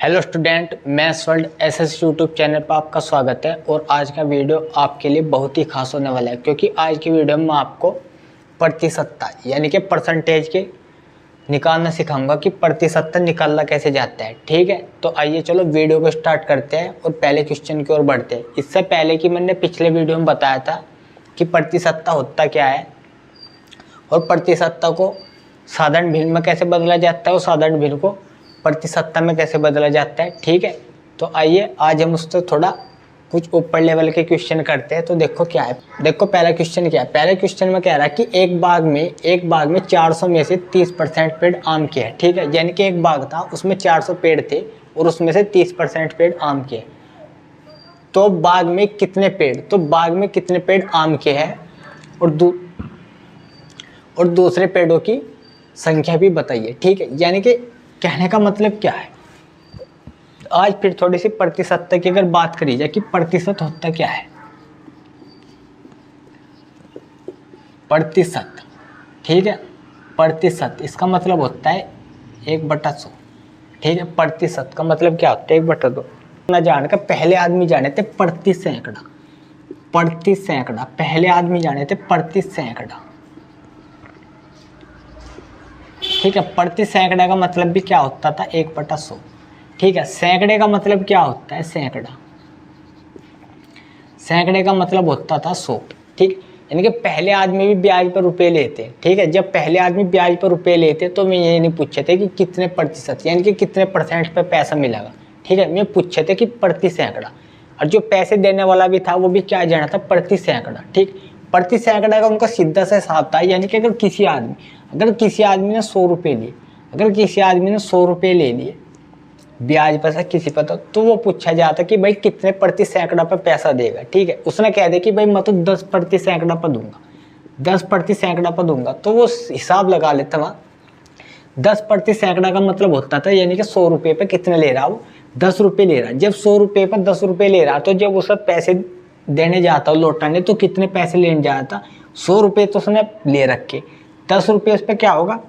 Hello student, maths world SS YouTube channel पर आपका स्वागत है। और आज का वीडियो आपके लिए बहुत ही खास होने वाला है, क्योंकि आज की वीडियो में मैं आपको प्रतिशतता यानी कि परसेंटेज के निकालना सिखाऊंगा कि प्रतिशतता निकालना कैसे जाता है। ठीक है, तो आइए चलो वीडियो को स्टार्ट करते हैं और पहले क्वेश्चन की ओर बढ़ते हैं। इससे पहले कि मैंने पिछले वीडियो में बताया था कि प्रतिशतता होता क्या है और प्रतिशतता को साधारण भिन्न में कैसे बदला जाता है और साधारण भिन्न को प्रतिशतता में कैसे बदला जाता है। ठीक है, तो आइए आज हम उससे थोड़ा कुछ ऊपर लेवल के क्वेश्चन करते हैं। तो देखो क्या है, देखो पहला क्वेश्चन क्या है। पहले क्वेश्चन में कह रहा है कि एक बाग में 400 में से 30% पेड़ आम के है। ठीक है, यानी कि एक बाग था, उसमें 400 पेड़ थे और उसमें से 30% पेड़ आम के है। तो बाग में कितने पेड़, तो बाग में कितने पेड़ आम के हैं और दूसरे पेड़ों की संख्या भी बताइए। ठीक है, यानी कि कहने का मतलब क्या है, आज फिर थोड़ी सी प्रतिशतता की अगर बात करी जाए कि प्रतिशत होता क्या है। प्रतिशत, ठीक है, प्रतिशत इसका मतलब होता है 1/100। ठीक है, प्रतिशत का मतलब क्या होता है 1/2 ना जान का पहले आदमी जाने थे प्रति सैकड़ा, पहले आदमी जाने थे प्रति सैकड़ा। ठीक है, प्रति सैकड़ा का मतलब भी क्या होता था 1/100। ठीक है, सैकड़े का मतलब क्या होता है, सैकड़े का मतलब होता था 100। ठीक, यानी कि पहले आदमी भी ब्याज पर रुपए लेते। ठीक है, जब पहले आदमी ब्याज पर रुपए लेते तो मैं ये नहीं पूछे थे कि कितने प्रतिशत यानी कि कितने % पे पैसा मिलेगा। ठीक है, मैं पूछे थे कि प्रति सैकड़ा, और जो पैसे देने वाला भी था वो भी क्या जाना था, प्रति सैकड़ा। ठीक, प्रति सैकड़ा का उनका सीधा सा हिसाब था, यानी कि अगर किसी आदमी ने 100 रुपये लिए, अगर किसी आदमी ने 100 रुपये ले लिए ब्याज पर से किसी पर, तो वो पूछा जाता कि भाई कितने प्रति सैकड़ा पर पैसा देगा। ठीक है, उसने कह दे कि भाई मैं तो 10 प्रति सैकड़ा पर दूंगा, 10 प्रति सैकड़ा पर दूंगा, तो वो हिसाब लगा लेता वहाँ। 10 प्रति सैकड़ा का मतलब होता था यानी कि 100 रुपये पर कितने ले रहा, वो 10 रुपये ले रहा। जब 100 रुपये पर 10 रुपये ले रहा, तो जब उसे पैसे देने जाता लौटाने, तो कितने पैसे लेने जाता, 100 रुपये तो उसने ले रखे, 10 रुपये उस पर क्या होगा,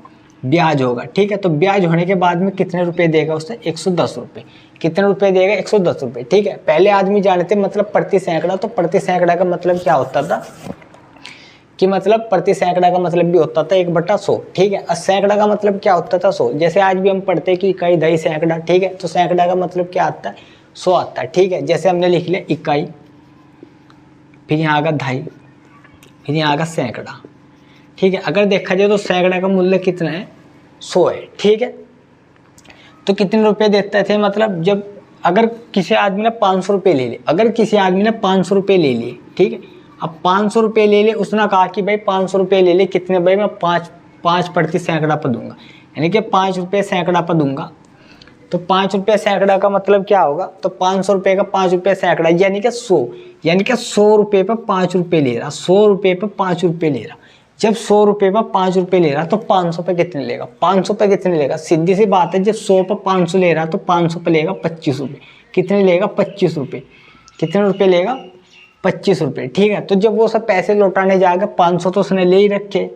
ब्याज होगा। ठीक है, तो ब्याज होने के बाद में कितने रुपए देगा उससे, 110 रुपये। कितने रुपए देगा, 110 रुपये। ठीक है, पहले आदमी जानते मतलब प्रति सैकड़ा, तो प्रति सैकड़ा का मतलब क्या होता था कि मतलब प्रति सैकड़ा का मतलब भी होता था 1/100। ठीक है, और सैकड़ा का मतलब क्या होता था 100। जैसे आज भी हम पढ़ते हैं कि इकाई दही सैकड़ा। ठीक है, तो सैकड़ा का मतलब क्या आता है, 100 आता है। ठीक है, जैसे हमने लिख लिया इकाई, फिर यहाँ का दही, फिर यहाँ का सैकड़ा। ठीक है, अगर देखा जाए तो सैकड़ा का मूल्य कितना है, 100 है। ठीक है, तो कितने रुपए देते थे, मतलब जब अगर किसी आदमी ने 500 रुपये ले लिए, अगर किसी आदमी ने 500 रुपये ले लिए, ठीक है, अब 500 रुपये ले लिए, उसने कहा कि भाई 500 रुपये ले ले, कितने भाई मैं 5 प्रति सैकड़ा पर दूंगा, यानी कि 5 रुपये सैकड़ा पर दूंगा। तो 5 रुपये सैकड़ा का मतलब क्या होगा, तो 500 रुपये का 5 रुपये सैकड़ा यानी कि 100, यानी कि 100 रुपये पर 5 रुपये ले रहा, 100 रुपये पर 5 रुपये ले रहा। जब 100 रुपये पर 5 रुपये ले रहा तो 500 पे कितने लेगा, 500 पे कितने लेगा, सीधी सी बात है, जब 100 पर 500 ले रहा तो 500 पे लेगा 25 रुपये। कितने लेगा, 25 रुपये। कितने रुपये लेगा, 25 रुपये। ठीक है, तो जब वो सब पैसे लौटाने जाएगा, 500 तो उसने ले ही रखे।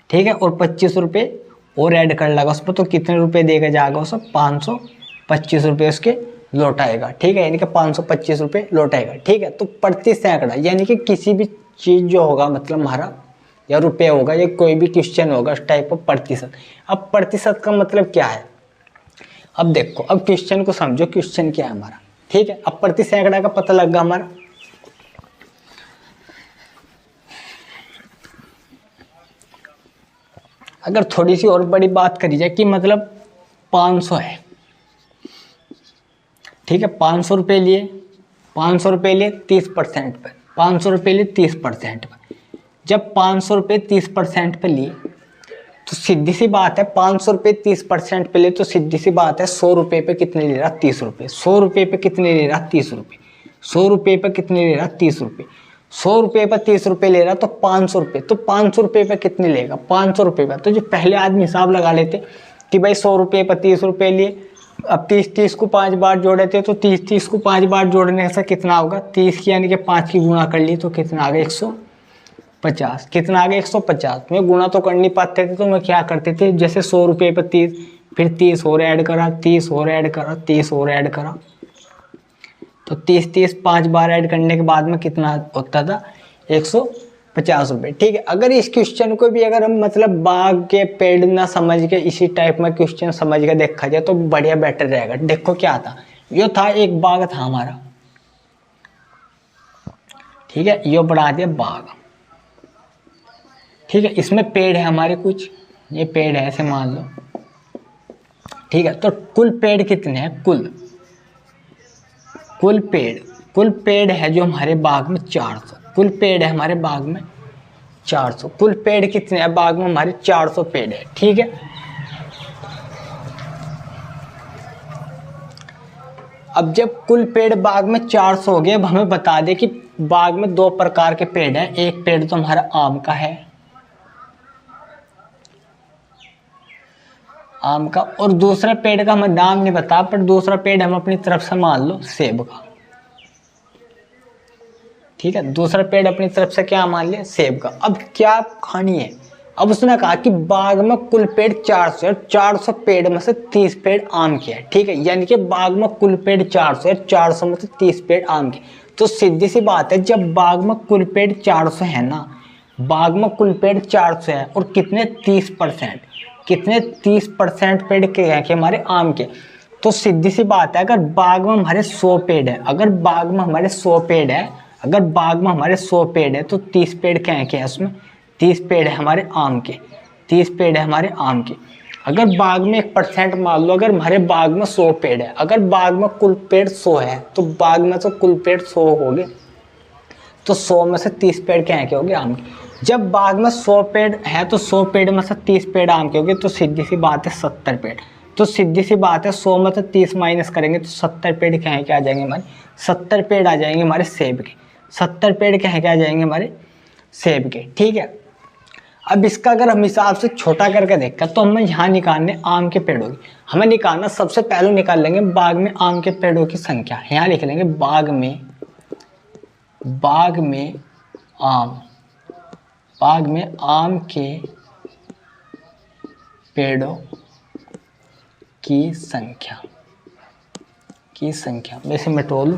ठीक है, और 25 रुपये और ऐड कर लगा उस पर, तो कितने रुपये देगा जाएगा उसे, 525 रुपये उसके लौटाएगा। ठीक है, यानी कि 525 रुपये लौटाएगा। ठीक है, तो प्रति सैकड़ा यानी कि किसी भी चीज़ जो होगा, मतलब हमारा या रुपये होगा या कोई भी क्वेश्चन होगा उस टाइप ऑफ प्रतिशत। अब प्रतिशत का मतलब क्या है, अब देखो, अब क्वेश्चन को समझो, क्वेश्चन क्या है हमारा। ठीक है, अब प्रति सैकड़ा का पता लग गया हमारा। अगर थोड़ी सी और बड़ी बात करी जाए कि मतलब 500 है। ठीक है, 500 रुपये लिए, 500 रुपये लिए 30% पर, 500 रुपये लिए 30% पर। जब 500 रुपये 30% पे लिए, तो सीधी सी बात है, 500 रुपये 30% पे लिए, तो सीधी सी बात है 100 रुपये पे कितने ले रहा, 30 रुपये। 100 रुपये पे कितने ले रहा, 30 रुपये। 100 रुपये पे कितने ले रहा, 30 रुपये। 100 रुपये पर 30 रुपये ले रहा तो 500 रुपये, तो 500 रुपये पे कितने लेगा, 500 रुपये पर। तो जो पहले आदमी हिसाब लगा लेते कि भाई 100 रुपये पर 30 रुपये लिए, अब 30 को 5 बार जोड़े थे, तो 30 को 5 बार जोड़ने से कितना होगा, 30 की यानी कि 5 की गुणा कर ली, तो कितना आ गया, 150। कितना आ गया, 150 में गुणा तो कर नहीं पाते थे, तो मैं क्या करते थे, जैसे 100 रुपये पर 30 फिर 30 और ऐड करा, 30 और ऐड करा, 30 और ऐड करा, तो 30 5 बार ऐड करने के बाद में कितना होता था, 150 रुपये। ठीक है, अगर इस क्वेश्चन को भी अगर हम मतलब बाग के पेड़ ना समझ के इसी टाइप में क्वेश्चन समझ के देखा जाए तो बढ़िया बेटर रहेगा। देखो क्या था, यो था एक बाग था हमारा, ठीक है, यो बढ़ा दिया बाग, ठीक है, इसमें पेड़ है हमारे कुछ, ये पेड़ है ऐसे मान लो, ठीक है, तो कुल पेड़ कितने हैं, कुल पेड़ है जो हमारे बाग में 400, कुल पेड़ है हमारे बाग में 400, कुल पेड़ कितने हैं बाग में हमारे 400 पेड़ है। ठीक है, अब जब कुल पेड़ बाग में 400 हो गए, अब हमें बता दे कि बाग में 2 प्रकार के पेड़ हैं, एक पेड़ तो हमारा आम का है, आम का, और दूसरा पेड़ का हमें नाम नहीं बता, पर दूसरा पेड़ हम अपनी तरफ से मान लो सेब का। ठीक है, दूसरा पेड़ अपनी तरफ से क्या मान लिया, सेब का। अब क्या कहानी है, अब उसने कहा कि बाग में कुल पेड़ 400 है, 400 पेड़ में से 30 पेड़ आम के है। ठीक है, यानी कि बाग में कुल पेड़ 400 है, 400 में से 30 पेड़ आम के। तो सीधी सी बात है, जब बाग में कुल पेड़ 400 है ना, बाग में कुल पेड़ 400 है और कितने 30%, कितने 30% पेड़ के हैं कि हमारे आम के। तो सीधी सी बात है, अगर बाग में हमारे 100 पेड़ है, अगर बाग में हमारे 100 पेड़ है, अगर बाग में हमारे 100 पेड़ है तो 30 पेड़ क्या है, क्या है उसमें 30 पेड़ है हमारे आम के, 30 पेड़ है हमारे आम के। अगर बाग में 1% मान लो, अगर हमारे बाग में 100 पेड़ है, अगर बाग में कुल पेड़ 100 है तो बाग में तो कुल पेड़ 100 हो गए, तो 100 में से 30 पेड़ क्या है, क्या हो गए आम के। जब बाग में 100 पेड़ है तो 100 पेड़ में से 30 पेड़ आम के हो गए, तो सीधी सी बात है 70 पेड़। तो सीधी सी बात है 100 में से 30 माइनस करेंगे तो 70 पेड़ क्या है, क्या आ जाएंगे हमारे, 70 पेड़ आ जाएंगे हमारे सेब के, 70 पेड़ क्या है, क्या आ जाएंगे हमारे सेब के। ठीक है, अब इसका अगर हम हिसाब से छोटा करके देखकर तो हमें यहाँ निकालने आम के पेड़ों की, हमें निकालना सबसे पहले निकाल लेंगे बाग में आम के पेड़ों की संख्या। यहाँ लिख लेंगे बाग में आम के पेड़ों की संख्या वैसे मैं टोल।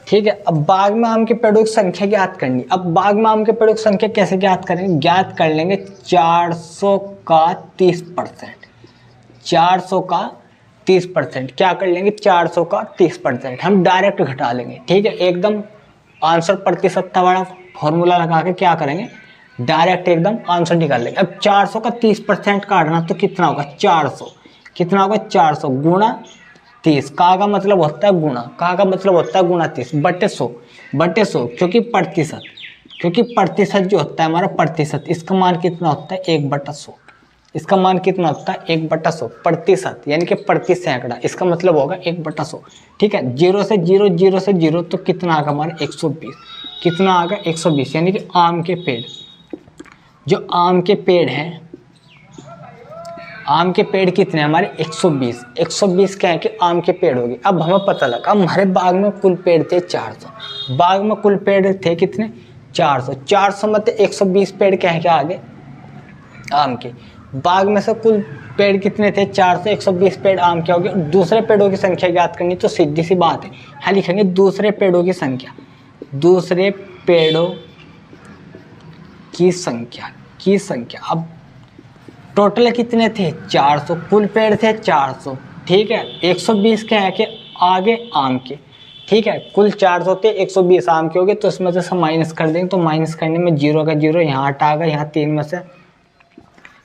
ठीक है, अब बाग में आम के पेड़ों की संख्या ज्ञात करनी। अब बाग में आम के पेड़ों की संख्या कैसे ज्ञात करेंगे, ज्ञात कर लेंगे 400 का 30%, 400 का 30%, क्या कर लेंगे 400 का 30%, हम डायरेक्ट घटा लेंगे। ठीक है, एकदम आंसर प्रतिशत वाला फॉर्मूला लगा के क्या करेंगे, डायरेक्ट एकदम आंसर निकाल लेंगे। अब 400 का 30% काटना तो कितना होगा, 400 कितना होगा, 400 गुणा 30, का मतलब होता है गुणा, का मतलब होता है गुणा 30 बटे 100, क्योंकि प्रतिशत जो होता है हमारा प्रतिशत, इसका मान कितना होता है 1/100, इसका मान कितना होता है 1/100 प्रतिशत, यानी कि प्रति सैकड़ा, इसका मतलब होगा 1/100। ठीक है, 0 से 0 तो कितना आएगा हमारा 120, कितना आएगा 120, यानी कि आम के पेड़, जो आम के पेड़ हैं, आम के पेड़ कितने हमारे 120 क्या है कि आम के पेड़ होगी। अब हमें पता लगा हमारे बाग में कुल पेड़ थे 400, बाग में कुल पेड़ थे कितने 400 में 120 पेड़ क्या है, क्या आगे आम के। बाग में से कुल पेड़ कितने थे 400, 120 पेड़ आम के हो गए। दूसरे पेड़ों की संख्या ज्ञात करनी, तो सीधी सी बात है यहाँ लिखेंगे दूसरे पेड़ों की संख्या, दूसरे पेड़ों की संख्या। अब टोटल कितने थे 400, कुल पेड़ थे 400। ठीक है, 120 क्या है कि आगे आम के। ठीक है, कुल 400 थे, 120 आम के हो गए, तो इसमें से सब माइनस कर देंगे, तो माइनस करने में 0 का 0 यहाँ हटा आएगा, यहाँ 3 में से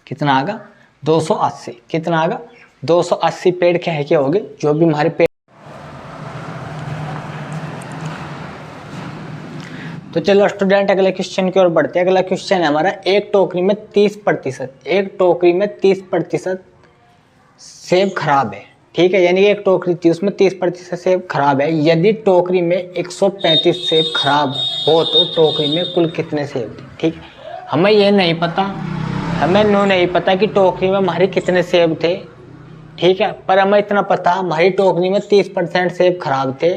कितना आएगा 280, कितना आएगा 280 पेड़ क्या है, क्या हो गए जो भी हमारे पेड़। तो चलो स्टूडेंट अगले क्वेश्चन की ओर बढ़ते हैं। अगला क्वेश्चन है हमारा, एक टोकरी में 30% सेब खराब है। ठीक है, यानी कि एक टोकरी थी उसमें 30% सेब खराब है। यदि टोकरी में 135 सेब खराब हो तो टोकरी में कुल कितने सेब थे। ठीक है, हमें ये नहीं पता, हमें नहीं पता कि टोकरी में हमारे कितने सेब थे। ठीक है, पर हमें इतना पता हमारी टोकरी में 30% सेब खराब थे।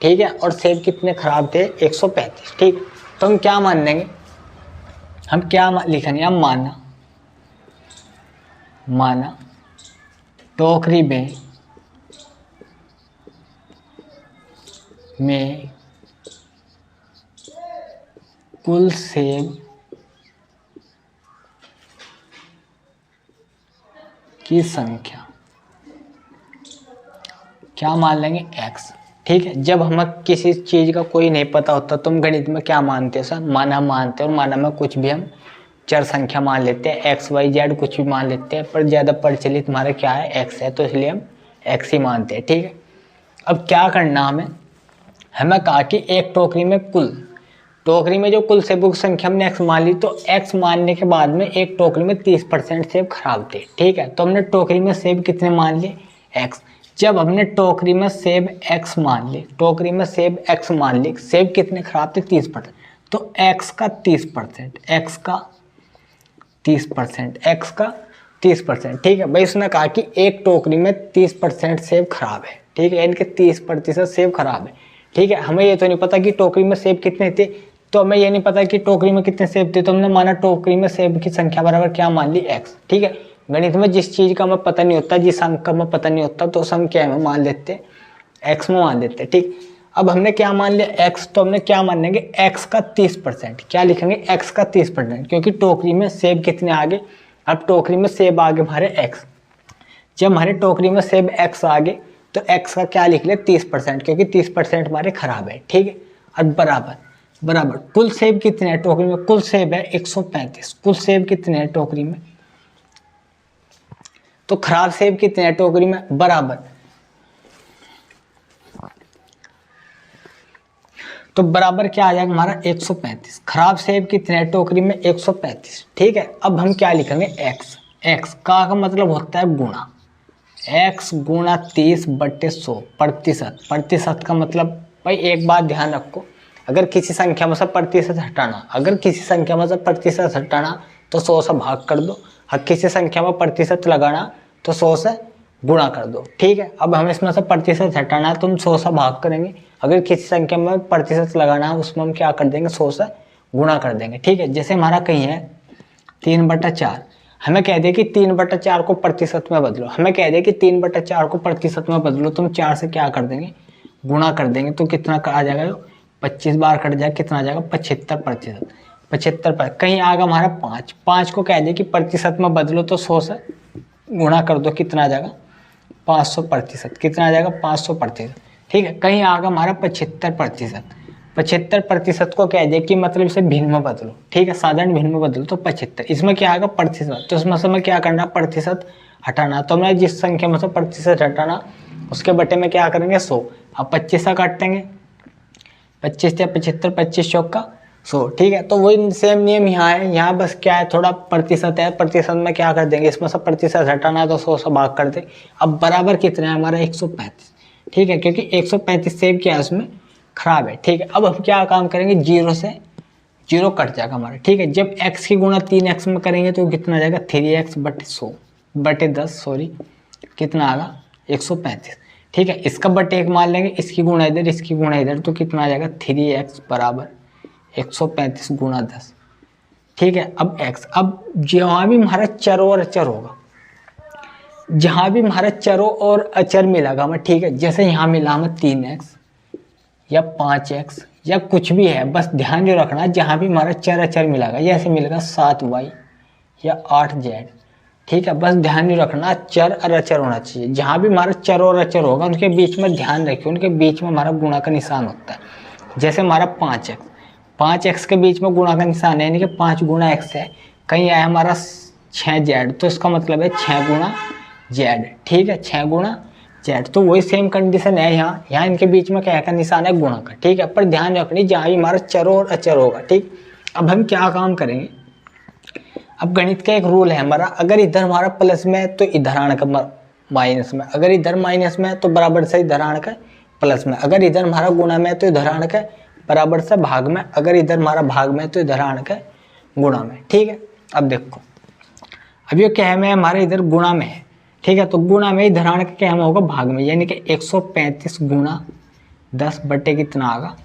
ठीक है, और सेब कितने खराब थे 135। ठीक, तो हम क्या मान लेंगे, हम क्या लिखेंगे, हम माना टोकरी में कुल सेब की संख्या क्या मान लेंगे, x। ठीक है, जब हमें किसी चीज़ का कोई नहीं पता होता तो हम गणित में क्या मानते हैं सर, माना मानते हैं, और माना में कुछ भी हम चर संख्या मान लेते हैं, x y z कुछ भी मान लेते हैं, पर ज़्यादा प्रचलित हमारा क्या है, x है, तो इसलिए हम x ही मानते हैं। ठीक है, अब क्या करना हमें कहा कि एक टोकरी में जो कुल सेबों की संख्या हमने x मान ली, तो x मानने के बाद में एक टोकरी में 30% सेब खराब थे। ठीक है, तो हमने टोकरी में सेब कितने मान लिए, x। जब हमने टोकरी में सेब x मान ली, सेब कितने खराब थे, 30%, तो x का 30%। ठीक है भाई, उसने कहा कि एक टोकरी में 30% सेब खराब है। ठीक है, इनके 30% सेब खराब है। ठीक है, हमें ये तो नहीं पता कि टोकरी में सेब कितने थे, तो हमें ये नहीं पता कि टोकरी में कितने सेब थे, तो हमने माना टोकरी में सेब की संख्या बराबर क्या मान ली, x। ठीक है, गणित में जिस चीज़ का हमें पता नहीं होता, जिस अंक का हमें पता नहीं होता, तो उस हम क्या में मान लेते हैं, x में मान लेते हैं। ठीक, अब हमने क्या मान लिया, x, तो हमने क्या मान लेंगे, x का 30%। क्या लिखेंगे, x का 30%, क्योंकि टोकरी में सेब कितने आगे, अब टोकरी में सेब आगे हमारे x। जब हमारे टोकरी में सेब x आगे, तो x का क्या लिख ले, 30%, क्योंकि 30% हमारे खराब है। ठीक है, अब बराबर कुल सेब कितने हैं टोकरी में, कुल सेब है 135। कुल सेब कितने हैं टोकरी में, तो खराब सेब कितने हैं टोकरी में, बराबर, तो बराबर क्या आ जाएगा हमारा 135। खराब सेब कितने हैं टोकरी में, 135। ठीक है, अब हम क्या लिखेंगे, x का मतलब होता है गुणा, x गुणा 30/100 प्रतिशत का मतलब, भाई एक बात ध्यान रखो, अगर किसी संख्या में से प्रतिशत हटाना तो 100 से भाग कर दो, और किसी संख्या में प्रतिशत लगाना तो 100 से गुणा कर दो। ठीक है, अब हमें इसमें से प्रतिशत हटाना है तो हम 100 से भाग करेंगे, अगर किसी संख्या में प्रतिशत लगाना है उसमें हम क्या कर देंगे, 100 से गुणा कर देंगे। ठीक है, जैसे हमारा कहीं है 3/4, हमें कह दे कि 3/4 को प्रतिशत में बदलो, तो हम 4 से क्या कर देंगे, गुणा कर देंगे, तो कितना आ जाएगा, 25 बार कट जाएगा, कितना आ जाएगा, 75%। कहीं आगा हमारा 5 को कह दे कि प्रतिशत में बदलो, तो 100 से गुणा कर दो, कितना आ जाएगा, 500%। कितना आ जाएगा, 500%। ठीक है, कहीं आगा हमारा 75% को कह दे कि मतलब इसे भिन्न में बदलो। ठीक है, साधारण भिन्न में बदलो, तो 75, इसमें क्या आएगा, प्रतिशत, तो इसमें से हमें क्या करना, प्रतिशत हटाना, तो हमने जिस संख्या में से प्रतिशत हटाना उसके बटे में क्या करेंगे, 100। अब 25 से काट देंगे, 25 या 75, 25 चौक का 100। ठीक है, तो वही सेम नियम यहाँ है, यहाँ बस क्या है, थोड़ा प्रतिशत है, प्रतिशत में क्या कर देंगे, इसमें से प्रतिशत हटाना है तो 100 से भाग कर दे। अब बराबर कितना है हमारा, 135। ठीक है, क्योंकि 135 सेब क्या है उसमें खराब है। ठीक है, अब हम क्या काम करेंगे, 0 से 0 कट जाएगा हमारा। ठीक है, जब x की गुणा 3x में करेंगे तो कितना आ जाएगा, 3x/10 सॉरी, कितना आएगा, 135। ठीक है, इसका बटे 1 मान लेंगे, इसकी गुणा इधर, तो कितना आ जाएगा, 3x बराबर 135 गुणा 10। ठीक है, अब x, अब जहाँ भी हमारा चरों और अचर होगा, जहाँ भी हमारा चरों और अचर मिलेगा हमें, ठीक है, जैसे यहाँ मिला हमें 3x या 5x या कुछ भी है, बस ध्यान जो रखना, जहाँ भी हमारा चर अचर मिलेगा, जैसे मिलेगा 7y या 8z। ठीक है, बस ध्यान जो रखना, चर और अचर होना चाहिए। जहाँ भी हमारा चर और अचर होगा उनके बीच में ध्यान रखिए, उनके बीच में हमारा गुणा का निशान होता है। जैसे हमारा 5x के बीच में गुणा का निशान है, यानी कि 5 गुणा x है, कहीं आया हमारा 6z, तो इसका मतलब है 6 गुणा z। ठीक है, 6 गुणा z, तो वही सेम कंडीशन है यहाँ इनके बीच में क्या का निशान है, गुणा का। ठीक है, पर ध्यान रखनी जहाँ भी हमारा चर और अचर होगा। ठीक, अब हम क्या काम करेंगे, अब गणित का एक रूल है हमारा, अगर इधर हमारा प्लस में है तो इधर आने का माइनस में, अगर इधर माइनस में है तो बराबर से इधर आने का प्लस में, अगर इधर हमारा गुणा में है तो इधर आने का बराबर से भाग में, अगर इधर हमारा भाग में है तो इधर आने का गुणा में। ठीक है, अब देखो, अब ये क्या है, हमारे इधर गुणा में है। ठीक है, तो गुणा में इधर आने का क्या होगा, भाग में, यानी कि 135 गुणा 10 बटे कितना आगा,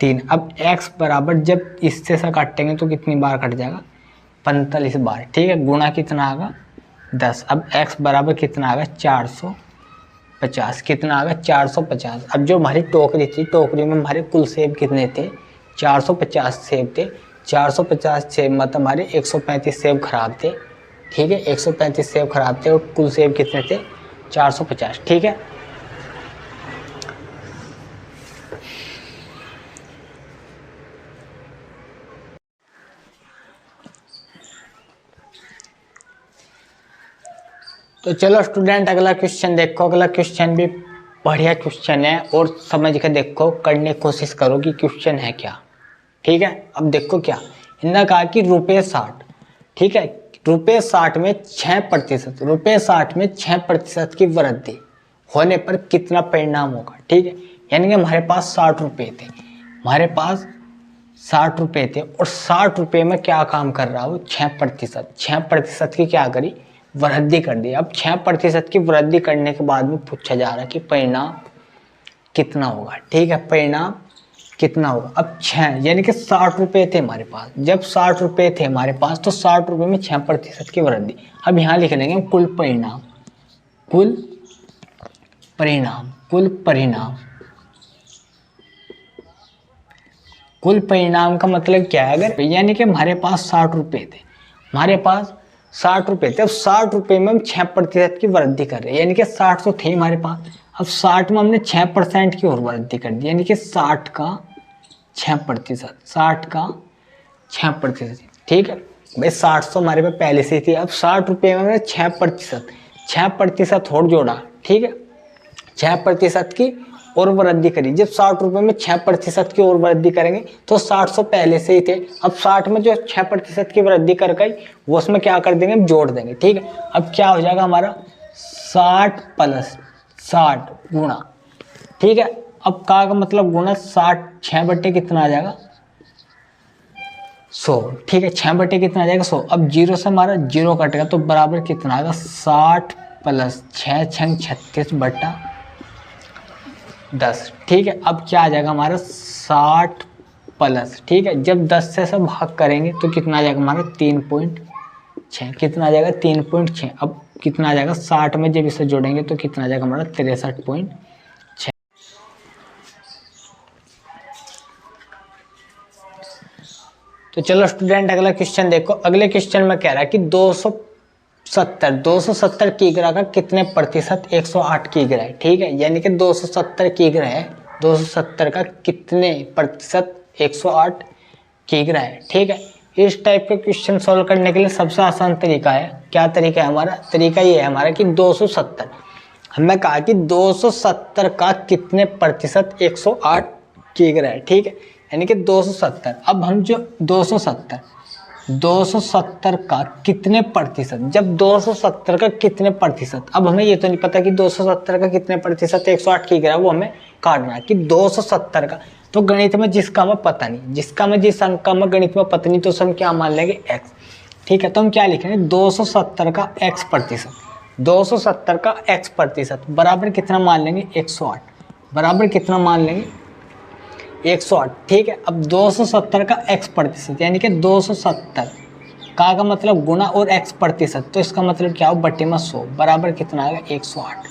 3। अब x बराबर जब इससे से काटेंगे तो कितनी बार कट जाएगा, 45 बार, ठीक है। गुणा कितना आएगा 10। अब x बराबर कितना आएगा 450, कितना आएगा 450। अब जो हमारी टोकरी थी, टोकरी में हमारे कुल सेब कितने थे, 450 सेब थे। 450 सेब मतलब हमारे 135 सेब खराब थे, ठीक है। 135 सेब खराब थे और कुल सेब कितने थे, 450, ठीक है। तो चलो स्टूडेंट अगला क्वेश्चन देखो। अगला क्वेश्चन भी बढ़िया क्वेश्चन है और समझ के देखो, करने की कोशिश करो कि क्वेश्चन है क्या, ठीक है। अब देखो क्या इन्होंने कहा कि ₹60, ठीक है। ₹60 में 6%, ₹60 में 6% की वृद्धि होने पर कितना परिणाम होगा, ठीक है। यानी कि हमारे पास 60 रुपये थे, हमारे पास 60 रुपये थे और 60 रुपये में क्या काम कर रहा हो, 6% की क्या करी, वृद्धि कर दी। अब 6% की वृद्धि करने के बाद में पूछा जा रहा है कि परिणाम कितना होगा, ठीक है। परिणाम कितना होगा। अब 6 यानी कि 60 रुपये थे हमारे पास, जब 60 रुपये थे हमारे पास तो 60 रुपये में 6% की वृद्धि। अब यहाँ लिख लेंगे कुल परिणाम, कुल परिणाम, कुल परिणाम। कुल परिणाम का मतलब क्या है, अगर यानी कि हमारे पास 60 रुपये थे, हमारे पास 60 रुपये थे। अब 60 रुपये में हम 6% की वृद्धि कर रहे हैं, यानी कि 60 तो थे हमारे पास, अब 60 में हमने 6% की और वृद्धि कर दी, यानी कि 60 का 6%, 60 का 6%, ठीक है भाई। 60 तो हमारे पास पहले से ही थी, अब 60 रुपये में हमने 6% और जोड़ा, ठीक है। 6% की और वृद्धि करी। जब 60 रुपये में 6% की और वृद्धि करेंगे तो 60 पहले से ही थे, अब 60 में जो 6% की वृद्धि कर गई वो उसमें क्या कर देंगे, जोड़ देंगे, ठीक है। अब क्या हो जाएगा हमारा 60 + 60 गुणा, ठीक है। अब का मतलब गुणा 60, 6 बटे कितना आ जाएगा 100, ठीक है। 6 बटे कितना आ जाएगा 100। अब 0 से हमारा 0 कटेगा तो बराबर कितना आएगा 60 + 6 × 36 बटा 10, ठीक है। अब क्या आ जाएगा हमारा 60 प्लस, ठीक है। जब 10 से सब भाग करेंगे तो कितना आ जाएगा हमारा 3.6, कितना आ जाएगा 3.6। अब कितना आ जाएगा 60 में जब इसे जोड़ेंगे तो कितना आ जाएगा हमारा 63.6। तो चलो स्टूडेंट अगला क्वेश्चन देखो। अगले क्वेश्चन में कह रहा है कि 270 किग्रा का कितने प्रतिशत 108 किग्रा है, ठीक है। यानी कि 270 किग्रा है, 270 का कितने प्रतिशत 108 किग्रा है, ठीक है। इस टाइप के क्वेश्चन सॉल्व करने के लिए सबसे आसान तरीका है, क्या तरीका है हमारा, तरीका ये है हमारा कि 270, हमने कहा कि 270 का कितने प्रतिशत 108 किग्रा है, ठीक है। यानी कि 270, अब हम जो 270 का कितने प्रतिशत, जब 270 का कितने प्रतिशत, अब हमें ये तो नहीं पता कि 270 का कितने प्रतिशत 108 किग्रा, वो हमें काटना है कि 270 का। तो गणित में जिसका हमें पता नहीं, जिसका में जिस अंक का में गणित में पता नहीं, तो उसे हम क्या मान लेंगे x, ठीक है। तो हम क्या लिखेंगे 270 का x प्रतिशत, 270 का x प्रतिशत बराबर कितना मान लेंगे 108, बराबर कितना मान लेंगे 108, ठीक है। अब 270 का x प्रतिशत यानी कि 270 का मतलब गुणा और x प्रतिशत, तो इसका मतलब क्या हो बटे में 100 बराबर कितना आएगा 108,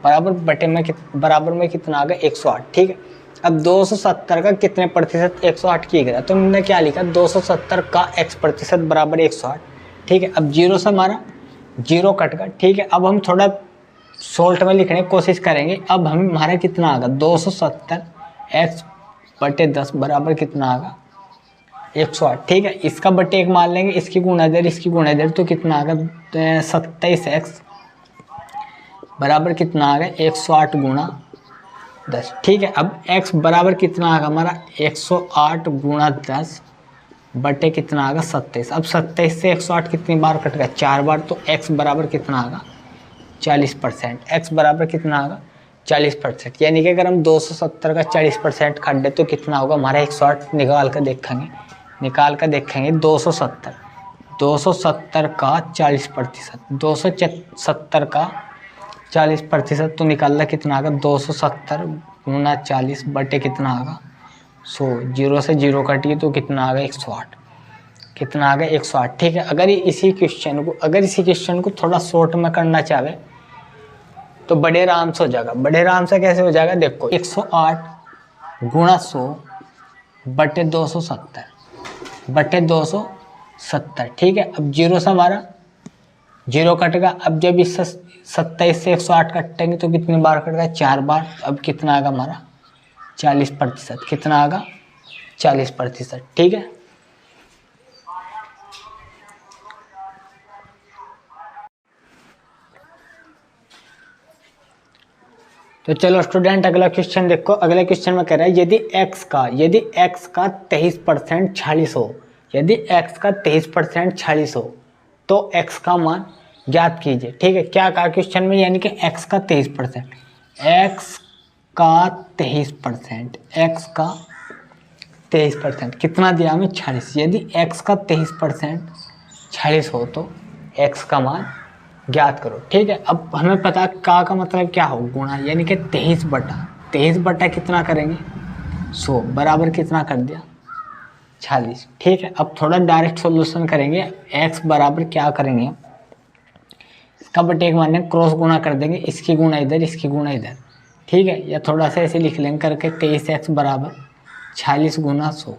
बराबर बटे में बराबर में कितना आ गया 108, ठीक है। अब 270 का कितने प्रतिशत 108 किग्रा, तो हमने क्या लिखा 270 का x प्रतिशत बराबर 108, ठीक है। अब 0 से हमारा 0 कट गया, ठीक है। अब हम थोड़ा सोल्ट में लिखने की कोशिश करेंगे। अब हम हमारा कितना आएगा 270 x बटे 10 बराबर कितना आएगा 108, ठीक है। इसका बटे 1 मान लेंगे, इसकी गुणा इधर, इसकी गुणा इधर, तो कितना आएगा 27x बराबर कितना आ गया 108 गुणा 10, ठीक है। अब x बराबर कितना आएगा हमारा 108 गुणा 10 बटे कितना आएगा 27। अब 27 से 108 कितनी बार कट गया 4 बार, तो x बराबर कितना आएगा 40%, x बराबर कितना आएगा 40%। यानी कि अगर हम 270 का 40% काट दे तो कितना होगा हमारा 108 निकाल कर देखेंगे 270 का 40%, 270 का 40% तो निकालना कितना आएगा 270 गुना 40 बटे कितना आएगा 100, 0 से 0 कटिए तो कितना आ गया 108, कितना आ गया 108। ठीक है, अगर इसी क्वेश्चन को थोड़ा शॉर्ट में करना चाहे तो बड़े आराम से हो जाएगा। बड़े आराम से कैसे हो जाएगा, देखो 108 गुणा 100 बटे 270। ठीक है, अब 0 से हमारा 0 कटेगा। अब जब इससे 27 से 108 कटेंगे तो कितनी बार कटेगा, 4 बार। अब कितना आएगा हमारा 40%, कितना आएगा 40%। ठीक है, तो चलो स्टूडेंट अगला क्वेश्चन देखो। अगला क्वेश्चन में कह रहा है यदि x का 23% 40 हो, यदि x का 23% 40 हो तो x का मान ज्ञात कीजिए। ठीक है, क्या कहा क्वेश्चन में, यानी कि x का 23%, x का 23% कितना दिया हमें 40। यदि x का 23% 40 हो तो x का मान ज्ञात करो। ठीक है, अब हमें पता का मतलब क्या हो, गुणा, यानी कि 23 बटा कितना करेंगे 100 बराबर कितना कर दिया 40। ठीक है, अब थोड़ा डायरेक्ट सॉल्यूशन करेंगे। x बराबर क्या करेंगे, इसका बटे एक माने क्रॉस गुणा कर देंगे, इसकी गुणा इधर, इसकी गुणा इधर। ठीक है, या थोड़ा सा ऐसे लिख लेंगे करके 23x बराबर 40 गुना 100।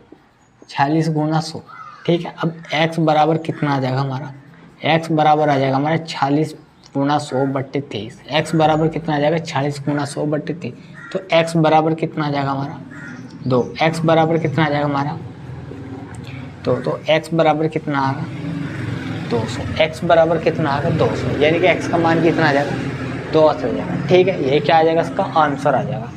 ठीक है, अब x बराबर कितना आ जाएगा हमारा, x बराबर आ जाएगा हमारा 40 गुना 100 बट्टे 23। x बराबर कितना आ जाएगा 40 गुना 100 बट्टे 23, तो x बराबर कितना आ जाएगा हमारा 2। x बराबर कितना आ जाएगा हमारा 2, तो x बराबर कितना आएगा 200। x बराबर कितना आएगा 200, यानी कि x का मान कितना आ जाएगा 200 आ जाएगा। ठीक है, ये क्या आ जाएगा, इसका आंसर आ जाएगा।